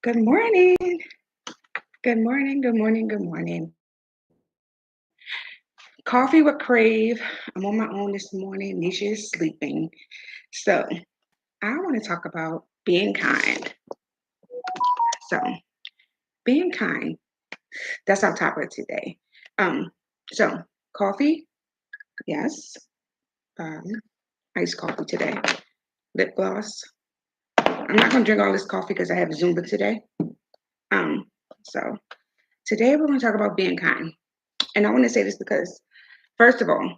Good morning. Good morning. Good morning. Good morning. Coffee with Crave. I'm on my own this morning. Nisha is sleeping. So I want to talk about being kind. So being kind. That's our topic today. Um, so coffee, yes. Um, iced coffee today. Lip gloss. I'm not gonna drink all this coffee because I have Zumba today. Um, so today we're gonna talk about being kind. And I want to say this because first of all,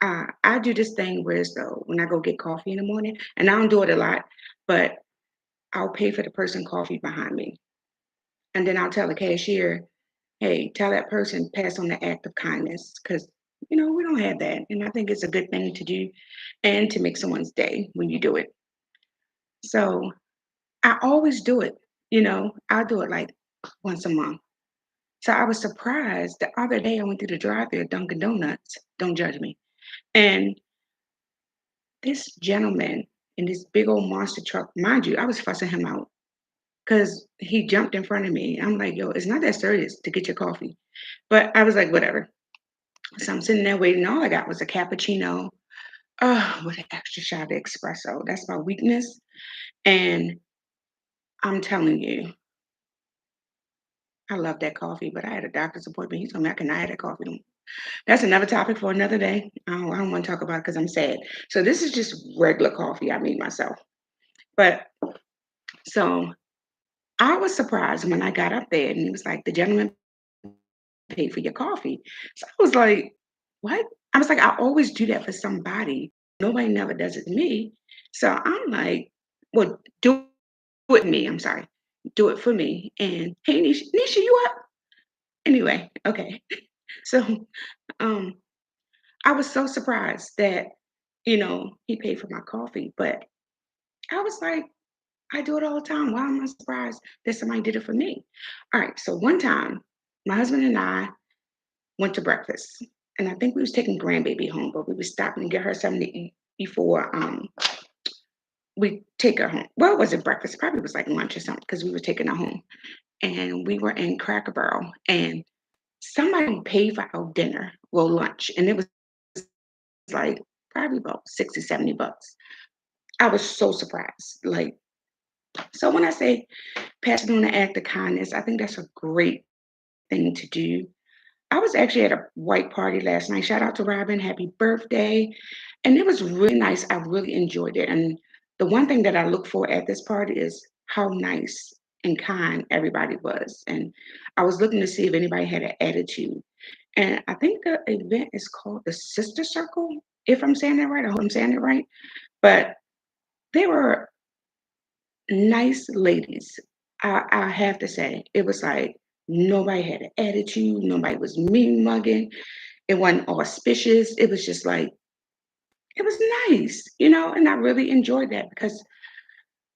I do this thing where so when I go get coffee in the morning, and I don't do it a lot, but I'll pay for the person coffee behind me. And then I'll tell the cashier, hey, tell that person pass on the act of kindness because we don't have that. And I think it's a good thing to do and to make someone's day when you do it. So I always do it, I'll do it like once a month. So I was surprised the other day I went through the drive-thru at Dunkin' Donuts. Don't judge me. And this gentleman in this big old monster truck, mind you, I was fussing him out because he jumped in front of me. I'm like, yo, it's not that serious to get your coffee. But I was like, whatever. So I'm sitting there waiting. All I got was a cappuccino with an extra shot of espresso. That's my weakness. And I'm telling you, I love that coffee, but I had a doctor's appointment. He told me I cannot have that coffee no more. That's another topic for another day. I don't want to talk about it because I'm sad. So this is just regular coffee I made myself. But so I was surprised when I got up there and he was like, the gentleman paid for your coffee. So I was like, what? I was like, I always do that for somebody. Nobody never does it to me. So I'm like, well, do it me. I'm sorry. Do it for me. And hey, Nisha, you up? Anyway, okay. So um, I was so surprised that, he paid for my coffee. But I was like, I do it all the time. Why am I surprised that somebody did it for me? All right. So one time, my husband and I went to breakfast, and I think we was taking grandbaby home, but we was stopping to get her something to eat before we take her home. Well, it wasn't breakfast; it probably was like lunch or something because we were taking her home, and we were in Cracker Barrel, and somebody paid for our dinner, well, lunch, and it was like probably about 60, 70 bucks. I was so surprised. Like, so when I say passing on the act of kindness, I think that's a great thing to do. I was actually at a white party last night. Shout out to Robin. Happy birthday. And it was really nice. I really enjoyed it. And the one thing that I look for at this party is how nice and kind everybody was. And I was looking to see if anybody had an attitude. And I think the event is called the Sister Circle, if I'm saying that right. I hope I'm saying it right. But they were nice ladies. I have to say, it was like nobody had an attitude, nobody was mean mugging, it wasn't auspicious. It was just like, it was nice, and I really enjoyed that because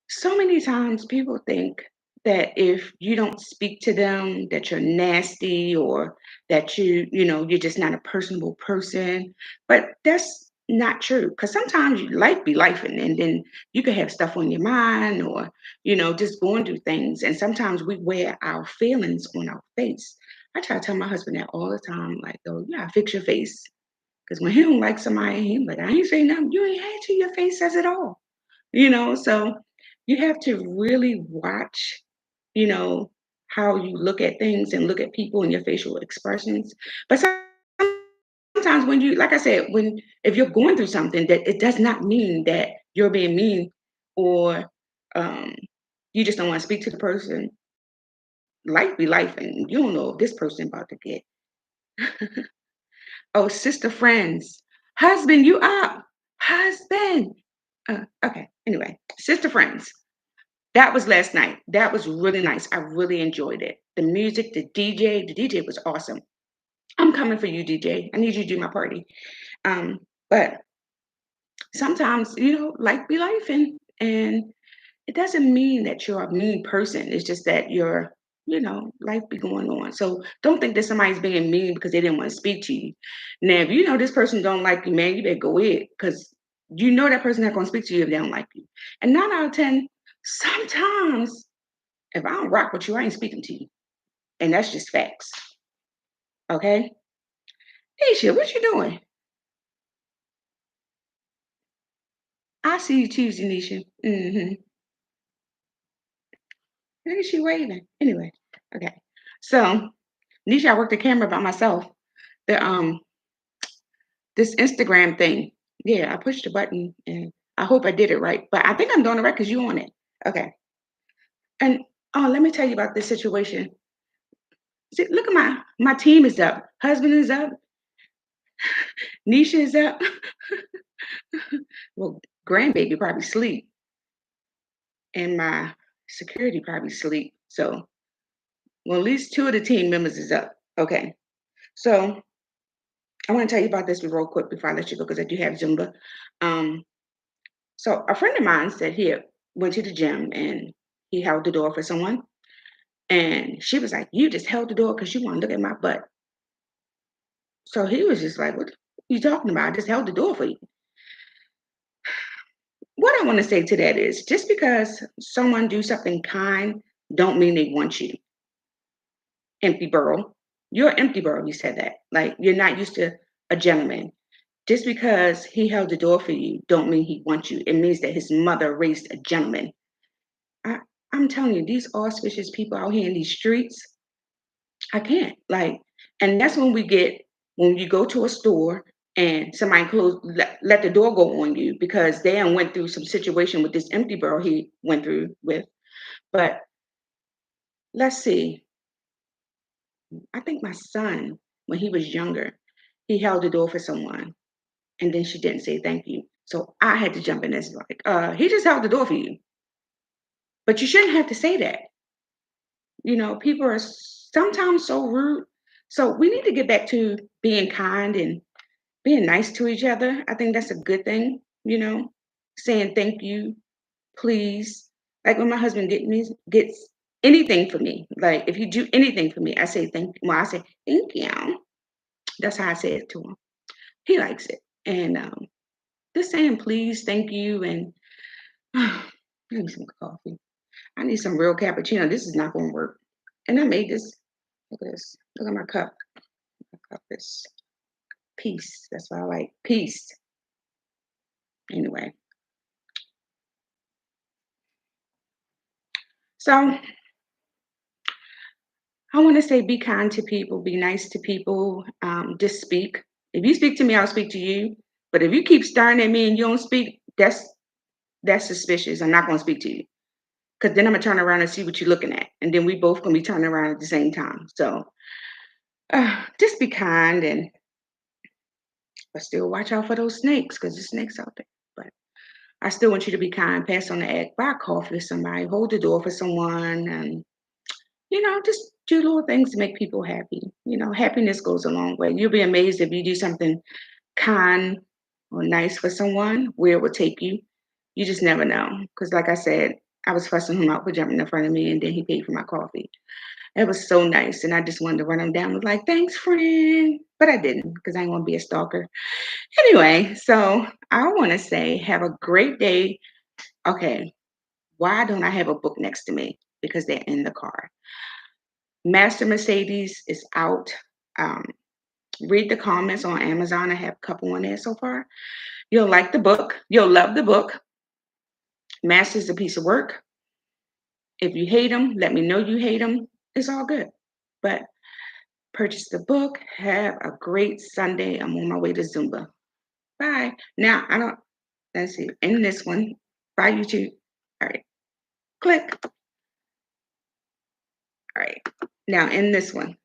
so many times people think that if you don't speak to them, that you're nasty or that you're just not a personable person. But that's not true because sometimes life be life and then you can have stuff on your mind or, just going through things. And sometimes we wear our feelings on our face. I try to tell my husband that all the time, like, oh, yeah, fix your face. Because when he don't like somebody, he like, I ain't saying nothing. You ain't had to. Your face says it all. So you have to really watch, you know, how you look at things and look at people and your facial expressions. But sometimes when you, like I said, when if you're going through something, that it does not mean that you're being mean or um, you just don't want to speak to the person. Life be life, and you don't know if this person about to get. Oh, sister friends, husband, you up, husband. Okay. Anyway, sister friends. That was last night. That was really nice. I really enjoyed it. The music, the DJ was awesome. I'm coming for you, DJ. I need you to do my party. But sometimes, life be life, and it doesn't mean that you're a mean person. It's just that life be going on. So don't think that somebody's being mean because they didn't want to speak to you. Now, if you know this person don't like you, man, you better go in because you know that person not going to speak to you if they don't like you. And 9 out of 10, sometimes If I don't rock with you, I ain't speaking to you. And that's just facts. Okay? Nisha, what you doing? I see you Tuesday, Nisha. Look at you waving. Anyway, okay. So Nisha, I worked the camera by myself. The this Instagram thing. Yeah, I pushed the button and I hope I did it right. But I think I'm doing it right because you on it. Okay. And oh, let me tell you about this situation. See, look at my team is up. Husband is up. Nisha is up. Well, grandbaby probably sleep, and my security probably sleep. So, well, at least two of the team members is up. Okay. So I want to tell you about this real quick before I let you go because I do have Zumba. Um, so a friend of mine said he went to the gym and he held the door for someone. And she was like, "You just held the door because you want to look at my butt." So he was just like, "What are you talking about? I just held the door for you." What I want to say to that is just because someone do something kind don't mean they want you. Empty burl. You're empty burl, you said that. Like you're not used to a gentleman. Just because he held the door for you don't mean he wants you. It means that his mother raised a gentleman. I, I'm telling you, these auspicious people out here in these streets, I can't. Like, and that's when we get when you go to a store and somebody let the door go on you because they done went through some situation with this empty barrel he went through with. But let's see. I think my son, when he was younger, he held the door for someone and then she didn't say thank you. So I had to jump in as like, he just held the door for you. But you shouldn't have to say that. You know, people are sometimes so rude. So we need to get back to being kind and being nice to each other. I think that's a good thing, you know, saying thank you, please. Like when my husband gets anything for me, like if you do anything for me, I say thank you. Well, I say thank you. That's how I say it to him. He likes it. And just saying please, thank you, and I need some coffee. I need some real cappuccino. This is not going to work. And I made this. Look at this. Look at my cup. My cup is peace. That's what I like. Peace. Anyway, so I want to say be kind to people, be nice to people, just speak. If you speak to me, I'll speak to you. But if you keep staring at me and you don't speak, that's suspicious. I'm not going to speak to you because then I'm gonna turn around and see what you're looking at, and then we both gonna be turning around at the same time. So just be kind and but still watch out for those snakes because there's snakes out there. But I still want you to be kind, pass on the egg, buy a coffee for somebody, hold the door for someone, and just do little things to make people happy. Happiness goes a long way. You'll be amazed if you do something kind or nice for someone, where it will take you. You just never know. Because, like I said, I was fussing him out for jumping in front of me, and then he paid for my coffee. It was so nice, and I just wanted to run him down. I was like, "Thanks, friend," but I didn't because I didn't want to be a stalker. Anyway, so I want to say, have a great day. Okay, why don't I have a book next to me? Because they're in the car. Master Mercedes is out. Um, Read the comments on Amazon. I have a couple on there so far. You'll like the book. You'll love the book. Master's a piece of work. If you hate them, let me know you hate them. It's all good. But purchase the book. Have a great Sunday. I'm on my way to Zumba. Bye. Now, I don't, let's see, in this one, bye, YouTube. All right, click. All right. Now, in this one,